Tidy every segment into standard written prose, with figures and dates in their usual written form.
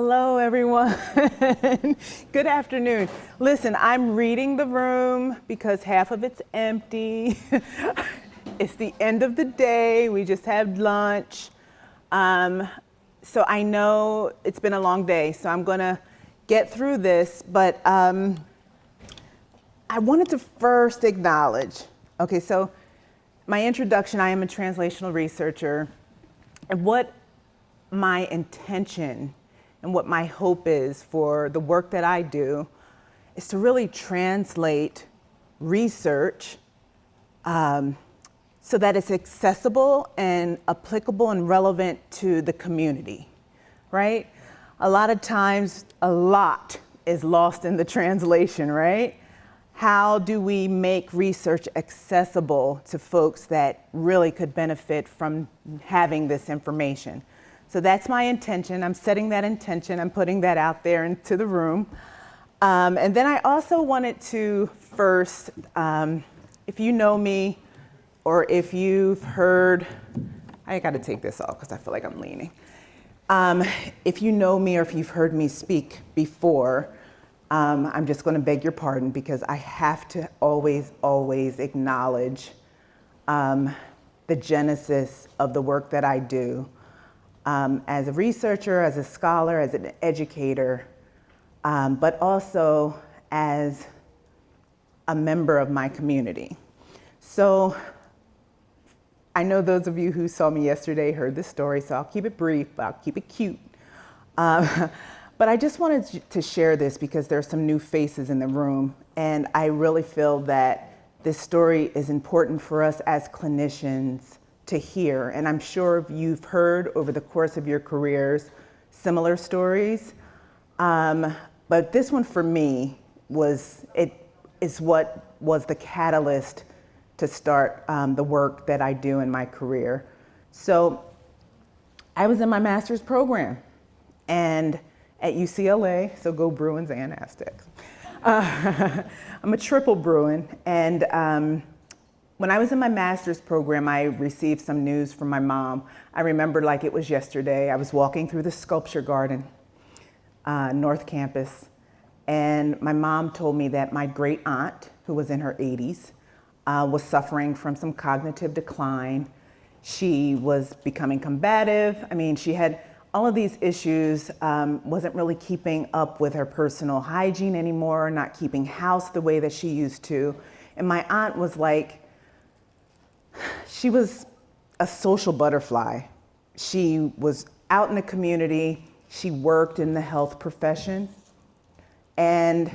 Hello, everyone. Good afternoon. Listen, I'm reading the room because half of it's empty. It's the end of the day. We just had lunch. So I know it's been a long day, so I'm going to get through this. But I wanted to first acknowledge, okay, so my introduction, I am a translational researcher. And what my intention and what my hope is for the work that I do is to really translate research so that it's accessible and applicable and relevant to the community, right? A lot of times, a lot is lost in the translation, right? How do we make research accessible to folks that really could benefit from having this information? So that's my intention. I'm setting that intention. I'm putting that out there into the room. And then I also wanted to first, if you know me, or if you've heard, I got to take this off because I feel like I'm leaning. If you know me or if you've heard me speak before, I'm just going to beg your pardon because I have to always acknowledge the genesis of the work that I do. As a researcher, as a scholar, as an educator, but also as a member of my community. So I know those of you who saw me yesterday heard this story, so I'll keep it brief, but I'll keep it cute. But I just wanted to share this because there are some new faces in the room, and I really feel that this story is important for us as clinicians to hear. And I'm sure you've heard over the course of your careers similar stories. But this one for me is what was the catalyst to start the work that I do in my career. So I was in my master's program and at UCLA, so go Bruins and Aztecs. I'm a triple Bruin, and when I was in my master's program, I received some news from my mom. I remember like it was yesterday. I was walking through the sculpture garden, North Campus, and my mom told me that my great aunt, who was in her 80s, was suffering from some cognitive decline. She was becoming combative. I mean, she had all of these issues, wasn't really keeping up with her personal hygiene anymore, not keeping house the way that she used to. And my aunt was like, she was a social butterfly. She was out in the community. She worked in the health profession. And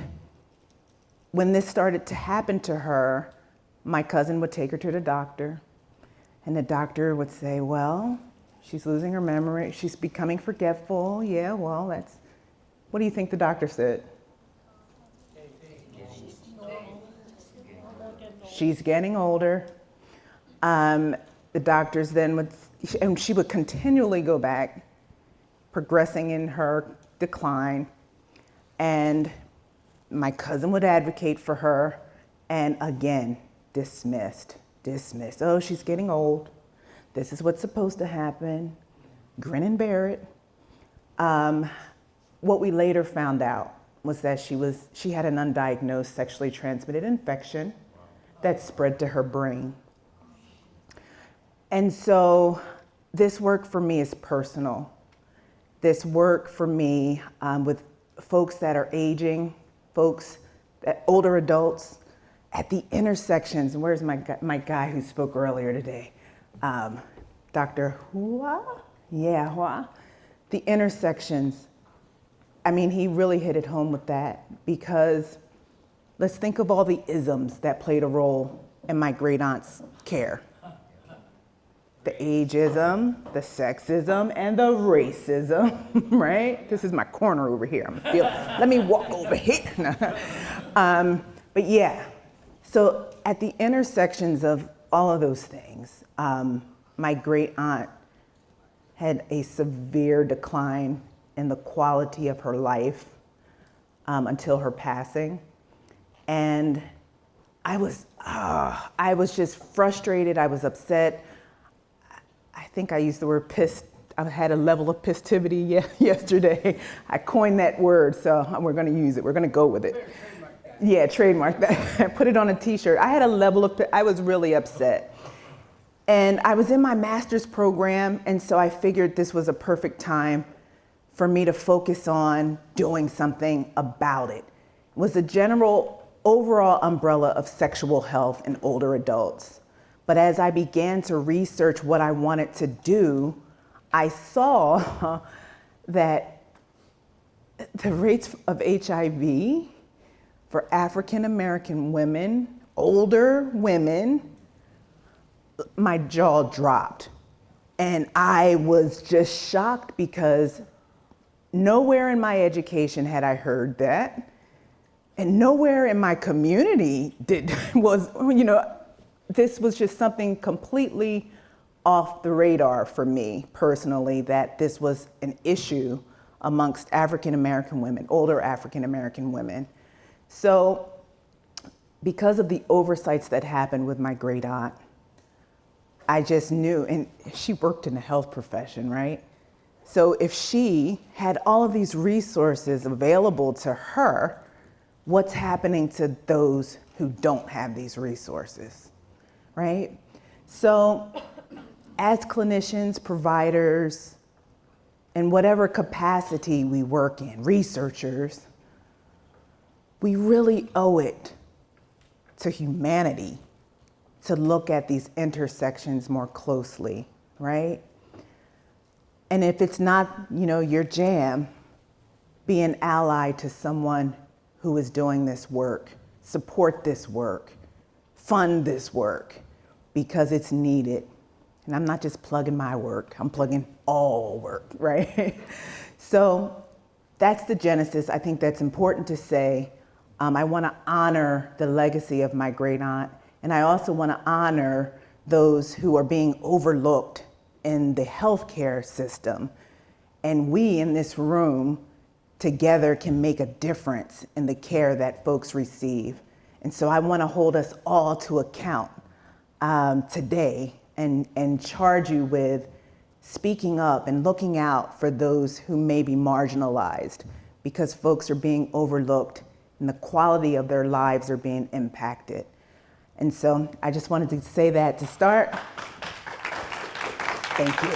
when this started to happen to her, my cousin would take her to the doctor. And the doctor would say, well, she's losing her memory. She's becoming forgetful. Yeah, well, what do you think the doctor said? She's getting older. The doctors then and she would continually go back, progressing in her decline. And my cousin would advocate for her, and again, dismissed. Oh, she's getting old. This is what's supposed to happen. Grin and bear it. What we later found out was that she had an undiagnosed sexually transmitted infection that spread to her brain. And so this work for me is personal. This work for me with folks that are aging, older adults, at the intersections. Where's my guy who spoke earlier today? Dr. Hua? Yeah, Hua. The intersections. I mean, he really hit it home with that because let's think of all the isms that played a role in my great aunt's care. The ageism, the sexism, and the racism, right? This is my corner over here. Let me walk over here. But yeah, so at the intersections of all of those things, my great aunt had a severe decline in the quality of her life until her passing. And I was just frustrated. I was upset. I think I used the word pissed I had a level of festivity yesterday. I coined that word, so we're going to use it. We're going to go with it. Yeah, trademark that. Put it on a t-shirt. I had a level of, I was really upset. And I was in my master's program, and so I figured this was a perfect time for me to focus on doing something about it. It was a general overall umbrella of sexual health in older adults. But as I began to research what I wanted to do, I saw that the rates of HIV for African American women, older women, my jaw dropped. And I was just shocked because nowhere in my education had I heard that. And nowhere in my community this was just something completely off the radar for me personally, that this was an issue amongst African American women, older African American women. So because of the oversights that happened with my great aunt, I just knew, and she worked in the health profession, right? So if she had all of these resources available to her, what's happening to those who don't have these resources, right? So as clinicians, providers, in whatever capacity we work in, researchers, we really owe it to humanity to look at these intersections more closely, right? And if it's not, your jam, be an ally to someone who is doing this work, support this work, fund this work, because it's needed. And I'm not just plugging my work, I'm plugging all work, right? So that's the genesis. I think that's important to say. I want to honor the legacy of my great aunt, and I also want to honor those who are being overlooked in the healthcare system. And we in this room together can make a difference in the care that folks receive. And so I want to hold us all to account today and charge you with speaking up and looking out for those who may be marginalized, because folks are being overlooked and the quality of their lives are being impacted. And so I just wanted to say that to start. Thank you.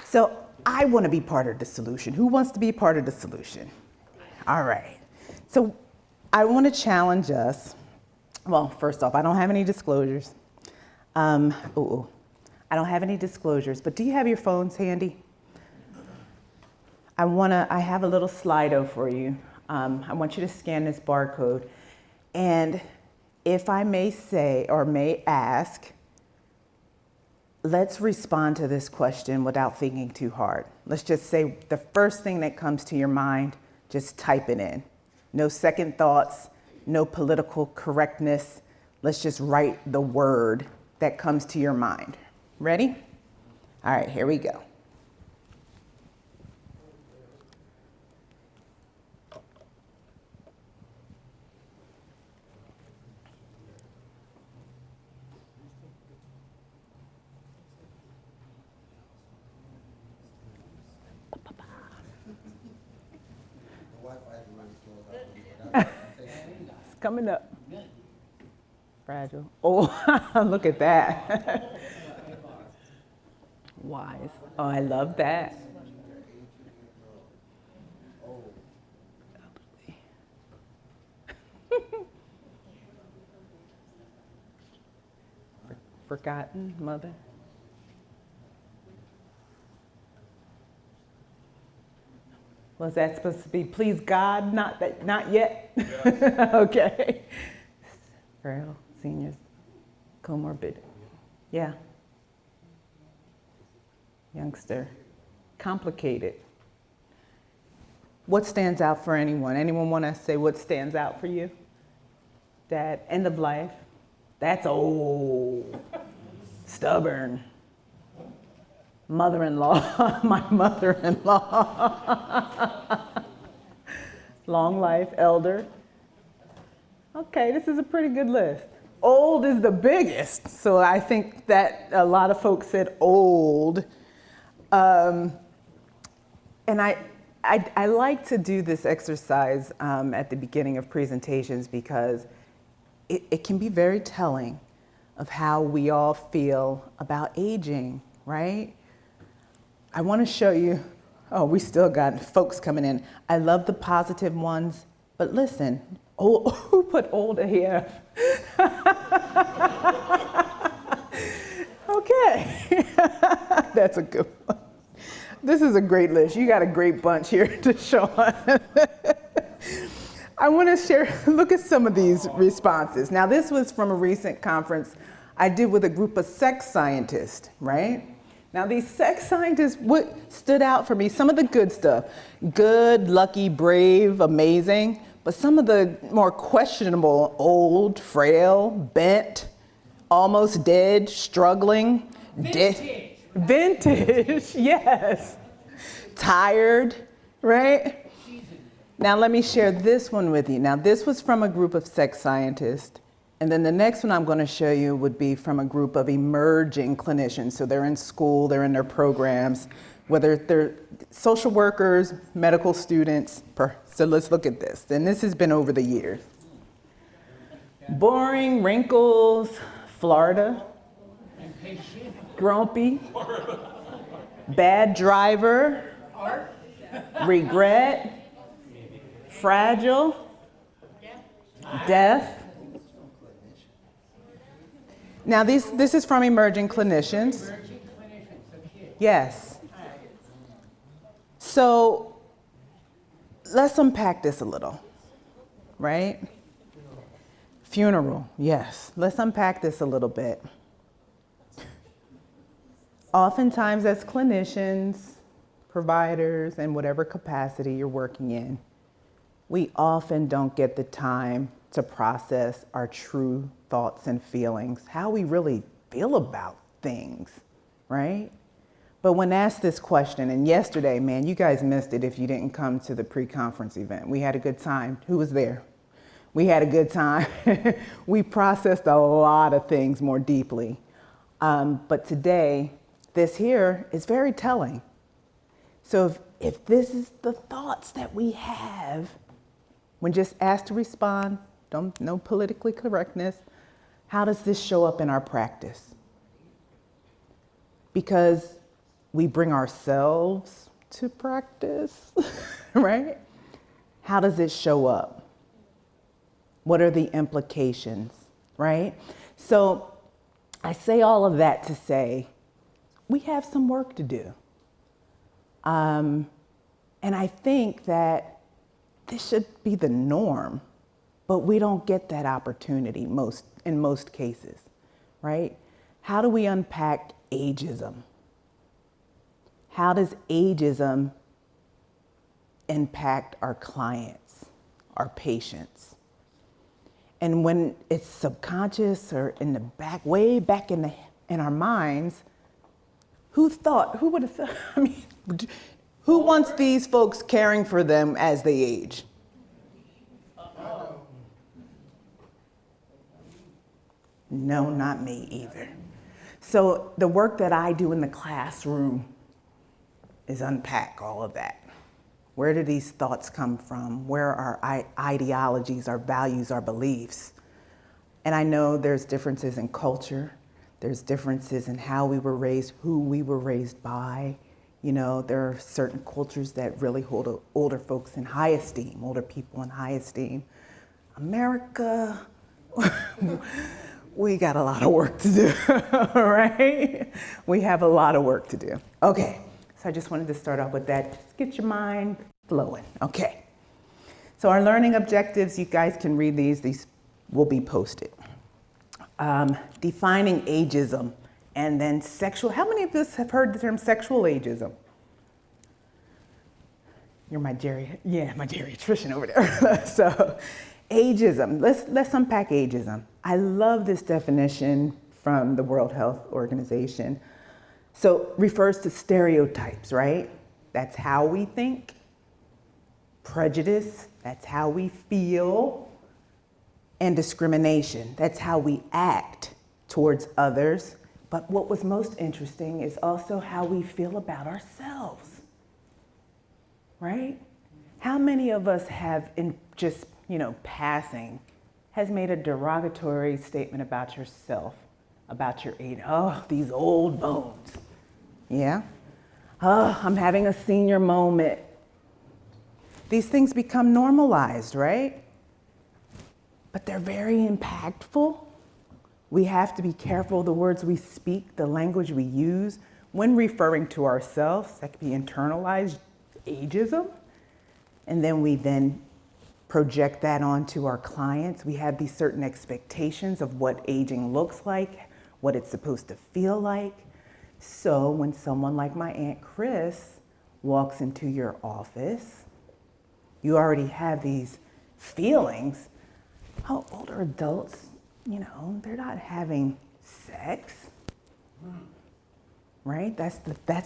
So I want to be part of the solution. Who wants to be part of the solution? All right. So I want to challenge us. Well, first off, I don't have any disclosures. I don't have any disclosures, but do you have your phones handy? I have a little Slido for you. I want you to scan this barcode. And if I may say, or may ask, let's respond to this question without thinking too hard. Let's just say the first thing that comes to your mind, just type it in. No second thoughts, no political correctness. Let's just write the word that comes to your mind. Ready? All right, here we go. It's coming up. Fragile. Oh, look at that. Wise. Oh, I love that. Forgotten mother. Was that supposed to be, please God, not yet? Yeah. Okay. Frail, seniors, comorbid. Yeah. Youngster, complicated. What stands out for anyone? Anyone want to say what stands out for you? Dad, end of life. That's old. Stubborn. Mother-in-law, my mother-in-law. Long life, elder. Okay, this is a pretty good list. old is the biggest. So I think that a lot of folks said old. And I like to do this exercise at the beginning of presentations because it can be very telling of how we all feel about aging, right? I want to show you, oh, we still got folks coming in. I love the positive ones, but listen, who put old here? Okay, that's a good one. This is a great list. You got a great bunch here to show on. I want to share, look at some of these responses. Now, this was from a recent conference I did with a group of sex scientists, right? Now, these sex scientists, what stood out for me, some of the good stuff, good, lucky, brave, amazing, but some of the more questionable, old, frail, bent, almost dead, struggling, Vintage. Vintage, yes. Tired, right? Now let me share this one with you. Now this was from a group of sex scientists, and then the next one I'm going to show you would be from a group of emerging clinicians. So they're in school, they're in their programs, whether they're social workers, medical students. So let's look at this. And this has been over the years. Boring, wrinkles, Florida, grumpy, bad driver, regret, fragile, death. Now this is from emerging clinicians. Yes. So let's unpack this a little, right? Funeral, yes. Let's unpack this a little bit. Oftentimes as clinicians, providers, in whatever capacity you're working in, we often don't get the time to process our true thoughts and feelings, how we really feel about things, right? But when asked this question, and yesterday, man, you guys missed it if you didn't come to the pre-conference event. We had a good time. Who was there? We had a good time. We processed a lot of things more deeply. But today, this here is very telling. So if this is the thoughts that we have, when just asked to respond, no politically correctness, how does this show up in our practice? Because we bring ourselves to practice, right? How does it show up? What are the implications, right? So I say all of that to say, we have some work to do. And I think that this should be the norm, but we don't get that opportunity in most cases, right? How do we unpack ageism? How does ageism impact our clients, our patients? And when it's subconscious or in the back, way back in our minds, who would have thought, I mean, who wants these folks caring for them as they age? No, not me either. So the work that I do in the classroom is unpack all of that. Where do these thoughts come from? Where are our ideologies, our values, our beliefs? And I know there's differences in culture. There's differences in how we were raised, who we were raised by. You know, there are certain cultures that really hold older folks in high esteem, older people in high esteem. America, we got a lot of work to do, right? We have a lot of work to do. Okay, so I just wanted to start off with that. Just get your mind flowing, okay. So our learning objectives, you guys can read these will be posted. Defining ageism, and then sexual. How many of us have heard the term sexual ageism? You're my geriatrician over there. So, ageism. Let's unpack ageism. I love this definition from the World Health Organization. So, refers to stereotypes, right? That's how we think. Prejudice. That's how we feel. and discrimination. That's how we act towards others. But what was most interesting is also how we feel about ourselves, right? How many of us have, in just, passing, has made a derogatory statement about yourself, about your age? Oh, these old bones. Yeah? Oh, I'm having a senior moment. These things become normalized, right? But they're very impactful. We have to be careful of the words we speak, the language we use when referring to ourselves. That could be internalized ageism. And then we project that onto our clients. We have these certain expectations of what aging looks like, what it's supposed to feel like. So when someone like my Aunt Chris walks into your office, you already have these feelings. Oh, older adults, they're not having sex, right? That's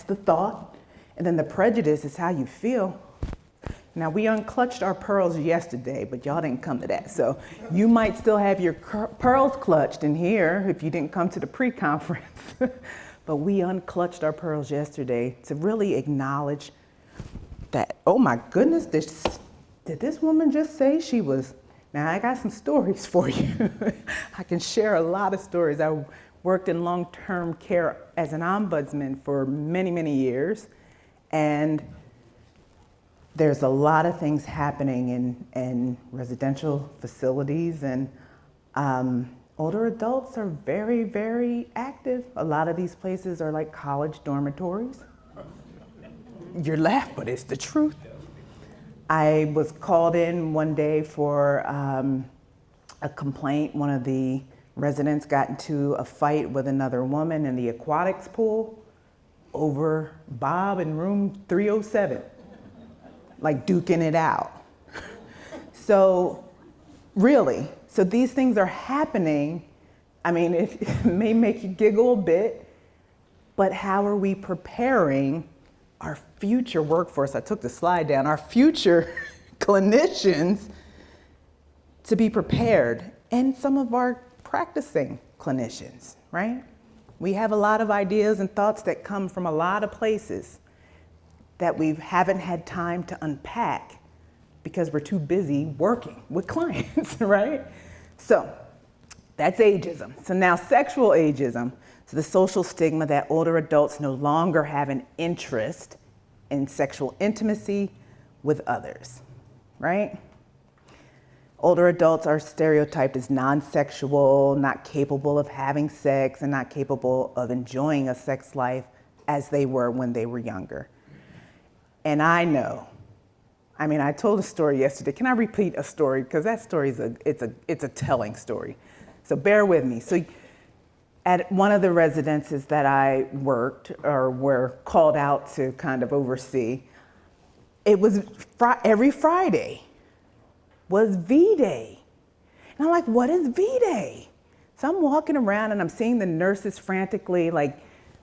the thought. And then the prejudice is how you feel. Now, we unclutched our pearls yesterday, but y'all didn't come to that. So you might still have your pearls clutched in here if you didn't come to the pre-conference. But we unclutched our pearls yesterday to really acknowledge that, oh my goodness, did this woman just say she was? Now, I got some stories for you. I can share a lot of stories. I worked in long-term care as an ombudsman for many, many years. And there's a lot of things happening in residential facilities. And older adults are very, very active. A lot of these places are like college dormitories. You're laughing, but it's the truth. I was called in one day for a complaint. One of the residents got into a fight with another woman in the aquatics pool over Bob in room 307, like duking it out. So really, so these things are happening. I mean, it may make you giggle a bit, but how are we preparing our future workforce? I took the slide down, our future clinicians to be prepared, and some of our practicing clinicians, right? We have a lot of ideas and thoughts that come from a lot of places that we haven't had time to unpack because we're too busy working with clients, right? So that's ageism. So now sexual ageism. So the social stigma that older adults no longer have an interest in sexual intimacy with others, right? Older adults are stereotyped as non-sexual, not capable of having sex, and not capable of enjoying a sex life as they were when they were younger. And I know, I told a story yesterday. Can I repeat a story? Because that story it's a telling story. So bear with me. So at one of the residences that I worked or were called out to kind of oversee, it was every Friday was V-Day. And I'm like, what is V-Day? So I'm walking around and I'm seeing the nurses frantically like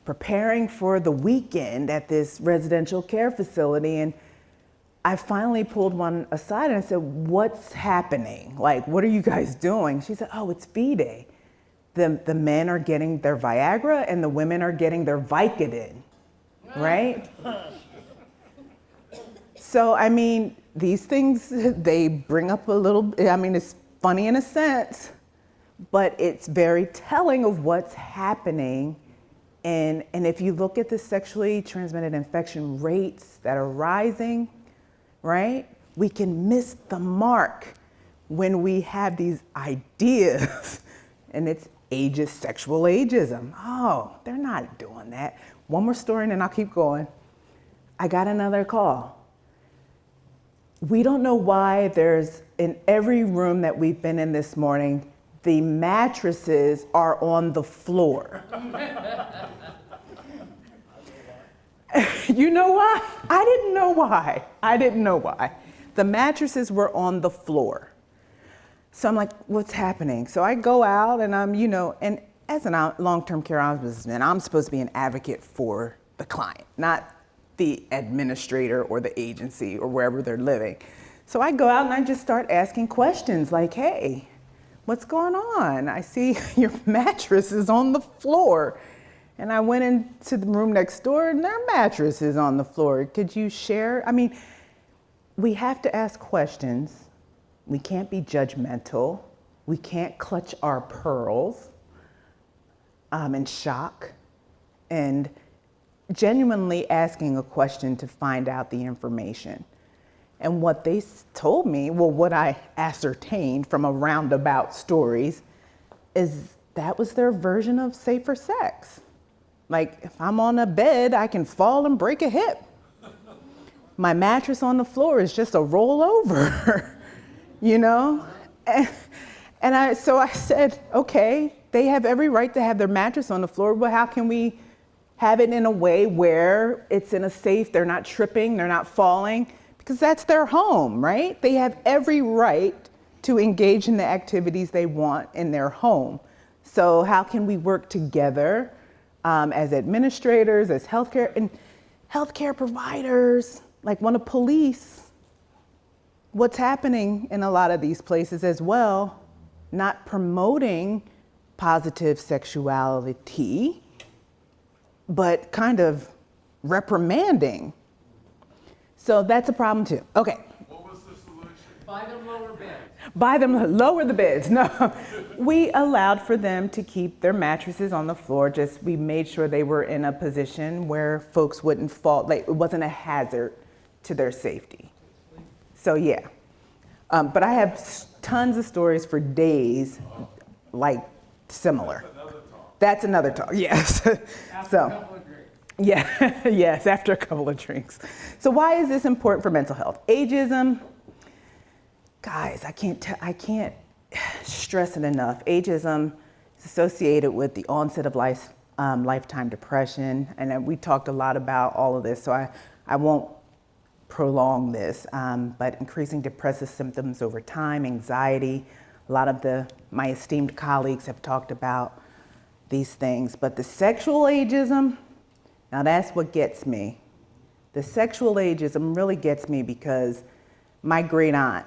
preparing for the weekend at this residential care facility. And I finally pulled one aside and I said, what's happening? Like, what are you guys doing? She said, oh, it's V-Day. The men are getting their Viagra and the women are getting their Vicodin, right? So, these things, they bring up a little, it's funny in a sense, but it's very telling of what's happening. And if you look at the sexually transmitted infection rates that are rising, right? We can miss the mark when we have these ideas and it's sexual ageism. Oh, they're not doing that. One more story and then I'll keep going. I got another call. We don't know why there's, in every room that we've been in this morning, the mattresses are on the floor. You know why? I didn't know why. The mattresses were on the floor. So I'm like, what's happening? So I go out and and as a long-term care ombudsman, I'm supposed to be an advocate for the client, not the administrator or the agency or wherever they're living. So I go out and I just start asking questions like, hey, what's going on? I see your mattress is on the floor. And I went into the room next door and their mattress is on the floor. Could you share? I mean, we have to ask questions. We can't be judgmental. We can't clutch our pearls in shock. And genuinely asking a question to find out the information. And what they told me, well, what I ascertained from a roundabout stories, is that was their version of safer sex. Like, if I'm on a bed, I can fall and break a hip. My mattress on the floor is just a rollover, you know? So I said, okay, they have every right to have their mattress on the floor, but how can we have it in a way where it's in a safe, they're not tripping, they're not falling, because that's their home, right? They have every right to engage in the activities they want in their home. So how can we work together as administrators, as healthcare providers, like want to police what's happening in a lot of these places as well, not promoting positive sexuality, but kind of reprimanding. So that's a problem too. Okay. What was the solution? Buy them lower beds. Buy them, lower the beds. No, we allowed for them to keep their mattresses on the floor. Just we made sure they were in a position where folks wouldn't fall. Like, it wasn't a hazard to their safety. So yeah, but I have tons of stories for days, like similar. That's another talk. Yes. After a couple of drinks. Yeah. Yes. After a couple of drinks. So why is this important for mental health? Ageism. Guys, I can't stress it enough. Ageism is associated with the onset of lifetime depression, and we talked a lot about all of this, so I won't prolong this, but increasing depressive symptoms over time, anxiety. A lot of my esteemed colleagues have talked about these things, but the sexual ageism, now that's what gets me. The sexual ageism really gets me because my great aunt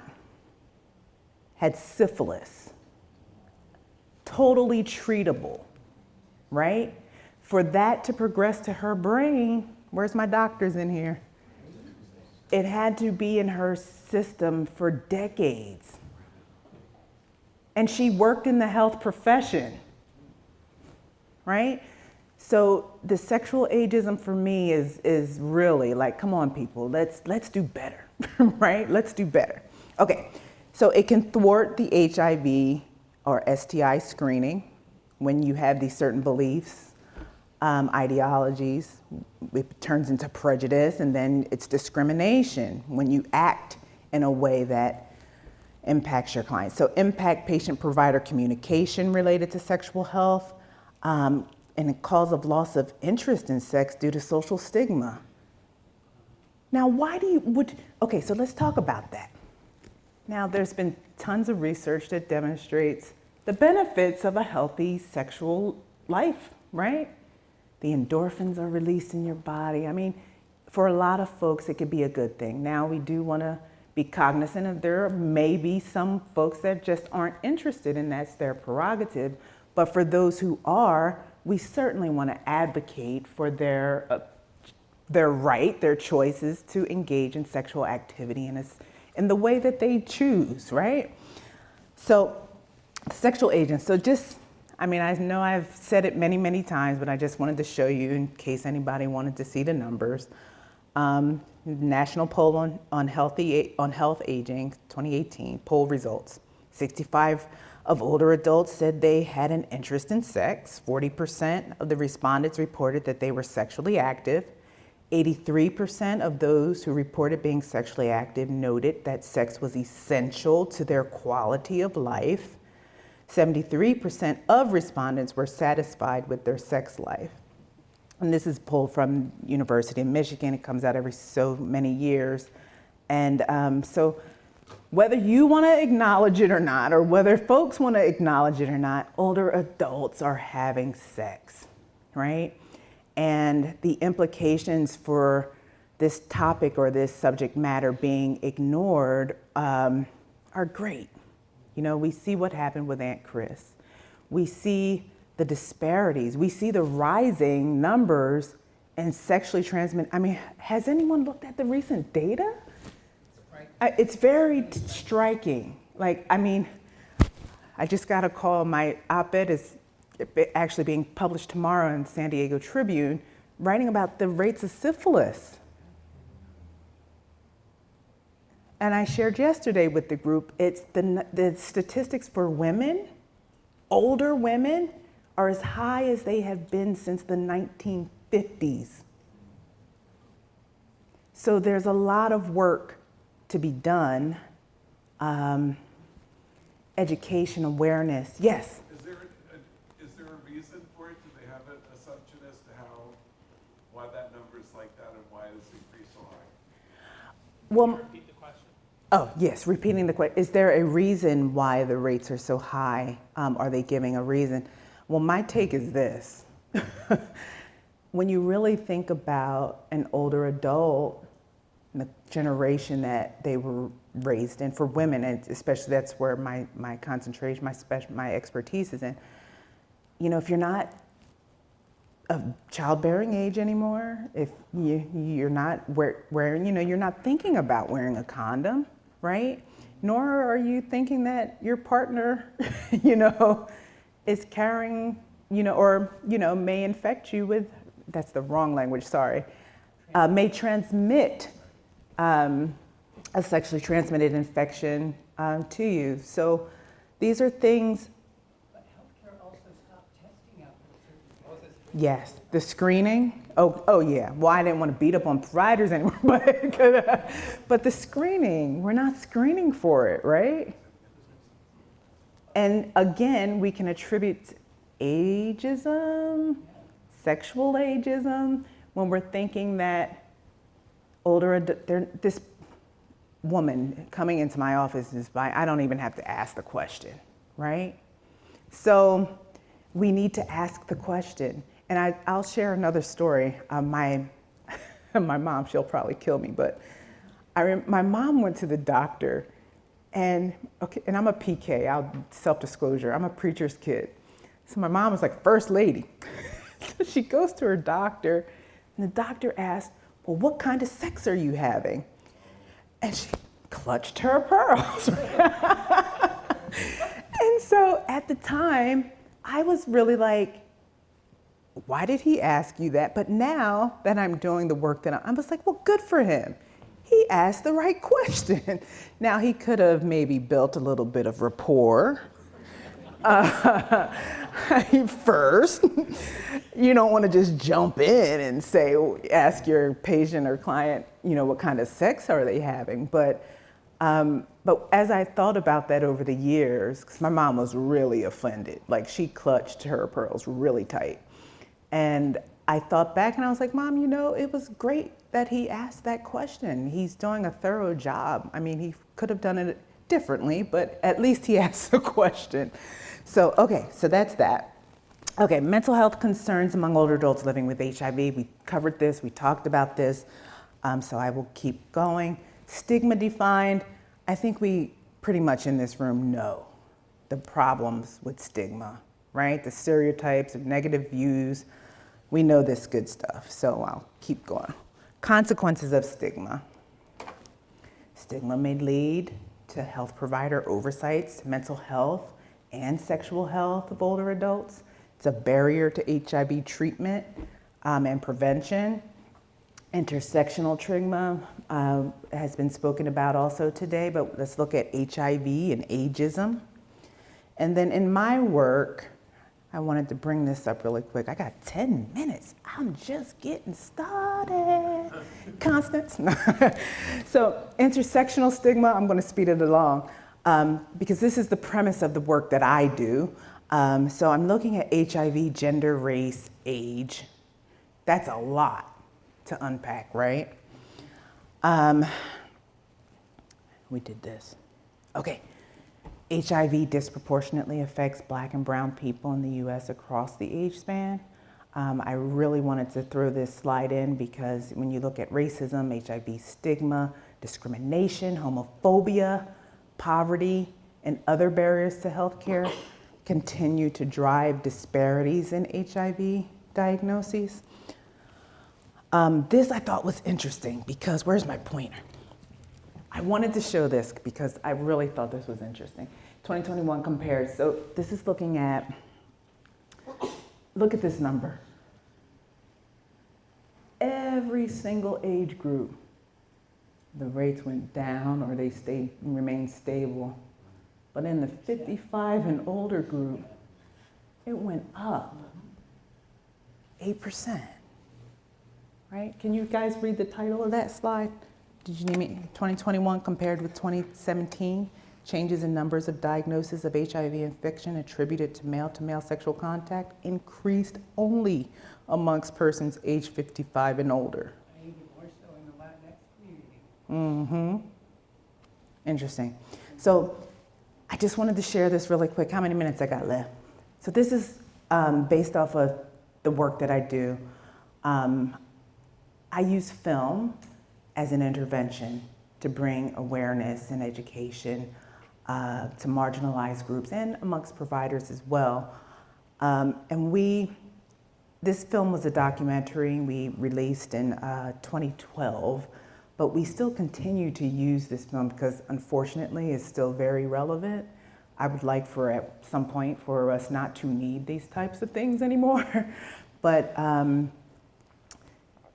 had syphilis, totally treatable, right? For that to progress to her brain, where's my doctors in here? It had to be in her system for decades. And she worked in the health profession, right? So the sexual ageism for me is really like, come on people, let's do better, right? Let's do better. Okay. So it can thwart the HIV or STI screening when you have these certain beliefs, ideologies. It turns into prejudice, and then it's discrimination when you act in a way that impacts your clients. So impact patient-provider communication related to sexual health, and a cause of loss of interest in sex due to social stigma. Now, okay, so let's talk about that. Now, there's been tons of research that demonstrates the benefits of a healthy sexual life, right? The endorphins are released in your body. I mean, for a lot of folks, it could be a good thing. Now, we do want to be cognizant of there may be some folks that just aren't interested, and that's their prerogative. But for those who are, we certainly want to advocate for their right, their choices to engage in sexual activity in the way that they choose, right? So sexual agents, I know I've said it many, many times, but I just wanted to show you in case anybody wanted to see the numbers. National poll on health aging, 2018, poll results. 65 of older adults said they had an interest in sex. 40% of the respondents reported that they were sexually active. 83% of those who reported being sexually active noted that sex was essential to their quality of life. 73% of respondents were satisfied with their sex life. And this is pulled from University of Michigan. It comes out every so many years. And so whether you want to acknowledge it or not, or whether folks want to acknowledge it or not, older adults are having sex, right? And the implications for this topic or this subject matter being ignored are great. You know, we see what happened with Aunt Chris. We see the disparities. We see the rising numbers in sexually transmitted. I mean, has anyone looked at the recent data? It's very striking. Like, I mean, I just got a call. My op-ed is actually being published tomorrow in San Diego Tribune, writing about the rates of syphilis. And I shared yesterday with the group, it's the statistics for women, older women, are as high as they have been since the 1950s. So there's a lot of work to be done. Education, awareness, yes? Is there a reason for it? Do they have an assumption as to why that number is like that and why it has increased so high? Well, Can you repeat the question? oh, yes, repeating the question. Is there a reason why the rates are so high? Are they giving a reason? Well, my take is this. When you really think about an older adult, the generation that they were raised in, for women, and especially that's where my concentration, my expertise is in. You know, if you're not of childbearing age anymore, if you're not wearing, you know, you're not thinking about wearing a condom, right? Nor are you thinking that your partner, you know, is carrying, you know, or, you know, may infect you with, that's the wrong language, sorry, may transmit a sexually transmitted infection to you. So these are things. But healthcare also stopped testing after a certain point. Yes, the screening. Oh yeah. Well, I didn't want to beat up on providers anymore, but the screening, we're not screening for it, right? And again, we can attribute ageism, sexual ageism, when we're thinking that this woman coming into my office is I don't even have to ask the question, right? So we need to ask the question. And I'll share another story. My mom, she'll probably kill me, but my mom went to the doctor, and I'm a PK, self-disclosure, I'm a preacher's kid. So my mom was like first lady. So she goes to her doctor, and the doctor asked, well, what kind of sex are you having? And she clutched her pearls. And so at the time, I was really like, why did he ask you that? But now that I'm doing the work that I was like, well, good for him. He asked the right question. Now he could have maybe built a little bit of rapport first. You don't want to just jump in and say, ask your patient or client, you know, what kind of sex are they having? But as I thought about that over the years, because my mom was really offended, like she clutched her pearls really tight. And I thought back and I was like, Mom, you know, it was great that he asked that question. He's doing a thorough job. I mean, he could have done it differently, but at least he asked the question. So, okay, so that's that. Okay, mental health concerns among older adults living with HIV. We covered this, we talked about this, so I will keep going. Stigma defined. I think we pretty much in this room know the problems with stigma, right? The stereotypes of negative views. We know this good stuff, so I'll keep going. Consequences of stigma. Stigma may lead to health provider oversights, mental health and sexual health of older adults. It's a barrier to HIV treatment and prevention. Intersectional stigma has been spoken about also today, but let's look at HIV and ageism. And then in my work, I wanted to bring this up really quick. I got 10 minutes. I'm just getting started. Constance. So intersectional stigma, I'm going to speed it along because this is the premise of the work that I do. So I'm looking at HIV, gender, race, age. That's a lot to unpack, right? We did this. Okay. HIV disproportionately affects Black and brown people in the US across the age span. I really wanted to throw this slide in because when you look at racism, HIV stigma, discrimination, homophobia, poverty, and other barriers to healthcare continue to drive disparities in HIV diagnoses. This I thought was interesting because, where's my pointer? I wanted to show this because I really thought this was interesting. 2021 compared, so this is looking at, look at this number. Every single age group, the rates went down or they remained stable. But in the 55 and older group, it went up 8%, right? Can you guys read the title of that slide? Did you need me? 2021 compared with 2017, changes in numbers of diagnoses of HIV infection attributed to male sexual contact increased only amongst persons aged 55 and older. Even more so in the Latinx community. Interesting. So I just wanted to share this really quick. How many minutes I got left? So this is based off of the work that I do. I use film as an intervention to bring awareness and education to marginalized groups and amongst providers as well. This film was a documentary we released in 2012, but we still continue to use this film because unfortunately it's still very relevant. I would like for at some point for us not to need these types of things anymore. But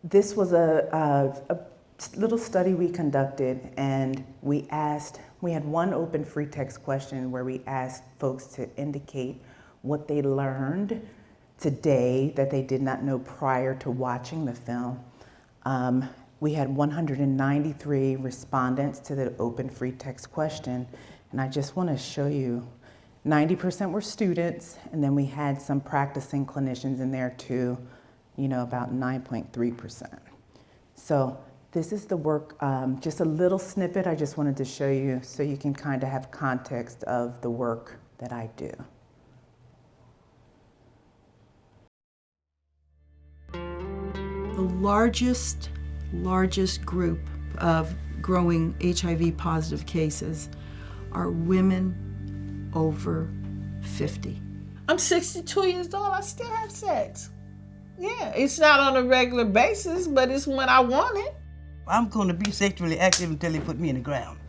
this was a little study we conducted, and we had one open free text question where we asked folks to indicate what they learned today that they did not know prior to watching the film. We had 193 respondents to the open free text question, and I just want to show you, 90% were students, and then we had some practicing clinicians in there too, about 9.3%. So this is the work, just a little snippet I just wanted to show you so you can kind of have context of the work that I do. The largest group of growing HIV positive cases are women over 50. I'm 62 years old, I still have sex. Yeah, it's not on a regular basis, but it's when I want it. I'm going to be sexually active until they put me in the ground.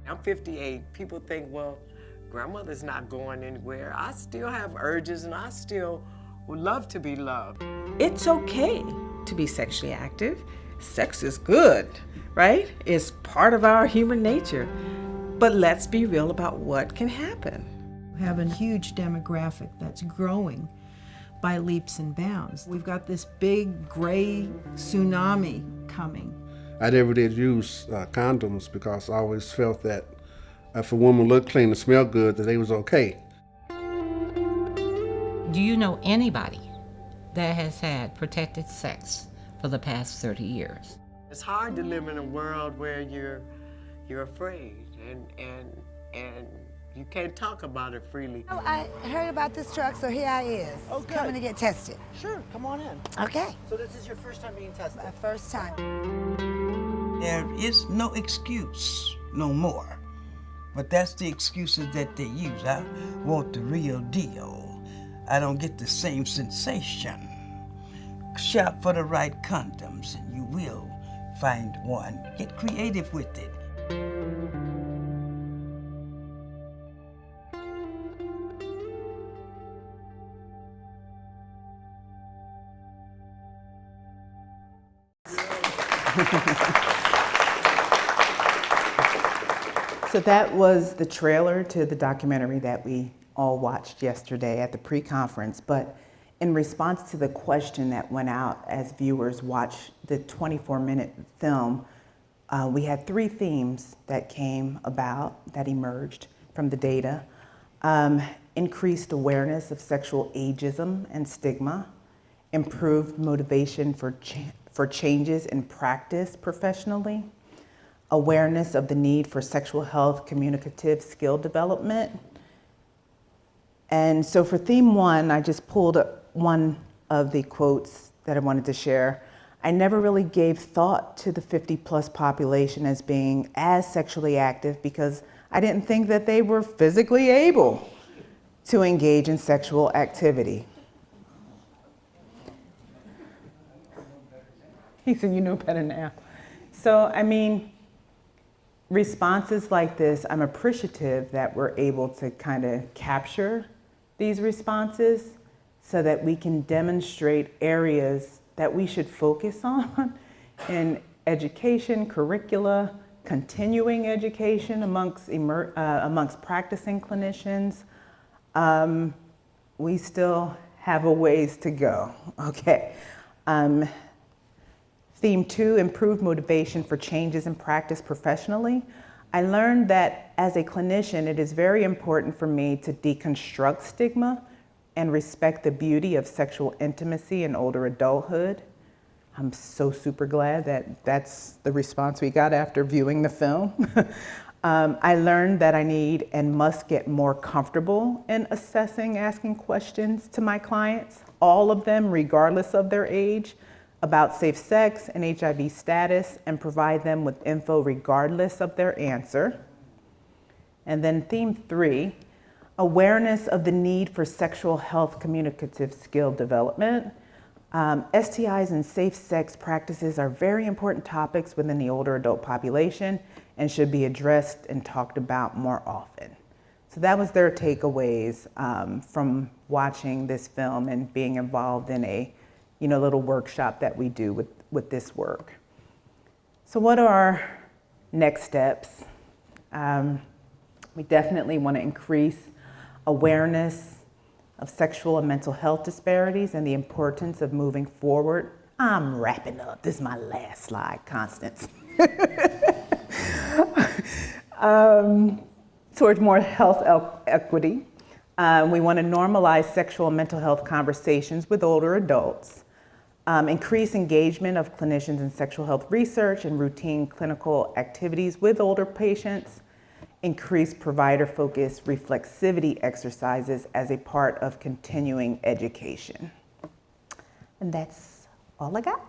I'm 58. People think, well, grandmother's not going anywhere. I still have urges and I still would love to be loved. It's okay to be sexually active. Sex is good, right? It's part of our human nature. But let's be real about what can happen. We have a huge demographic that's growing by leaps and bounds. We've got this big gray tsunami coming. I never did use condoms because I always felt that if a woman looked clean and smelled good, that they was okay. Do you know anybody that has had protected sex for the past 30 years? It's hard to live in a world where you're afraid and you can't talk about it freely. Oh, I heard about this truck, so here I is. Oh, good. Coming to get tested. Sure, come on in. Okay. So this is your first time being tested? My first time. There is no excuse no more. But that's the excuses that they use. I want the real deal. I don't get the same sensation. Shop for the right condoms and you will find one. Get creative with it. So that was the trailer to the documentary that we all watched yesterday at the pre-conference. But in response to the question that went out as viewers watched the 24-minute film, we had three themes that came about, that emerged from the data. Increased awareness of sexual ageism and stigma, improved motivation for changes in practice professionally, awareness of the need for sexual health communicative skill development. And so for theme one, I just pulled up one of the quotes that I wanted to share. I never really gave thought to the 50+ population as being as sexually active because I didn't think that they were physically able to engage in sexual activity. He said, you know better now. So, I mean, responses like this, I'm appreciative that we're able to kind of capture these responses so that we can demonstrate areas that we should focus on in education, curricula, continuing education amongst practicing clinicians. We still have a ways to go, okay. Theme 2, improved motivation for changes in practice professionally. I learned that as a clinician, it is very important for me to deconstruct stigma and respect the beauty of sexual intimacy in older adulthood. I'm so super glad that that's the response we got after viewing the film. I learned that I need and must get more comfortable in assessing, asking questions to my clients, all of them, regardless of their age, about safe sex and HIV status, and provide them with info regardless of their answer. And then theme 3, awareness of the need for sexual health communicative skill development. STIs and safe sex practices are very important topics within the older adult population and should be addressed and talked about more often. So that was their takeaways from watching this film and being involved in a little workshop that we do with this work. So what are our next steps? We definitely want to increase awareness of sexual and mental health disparities and the importance of moving forward. I'm wrapping up. This is my last slide, Constance. Towards more health equity. We want to normalize sexual and mental health conversations with older adults. Increase engagement of clinicians in sexual health research and routine clinical activities with older patients. Increase provider-focused reflexivity exercises as a part of continuing education. And that's all I got.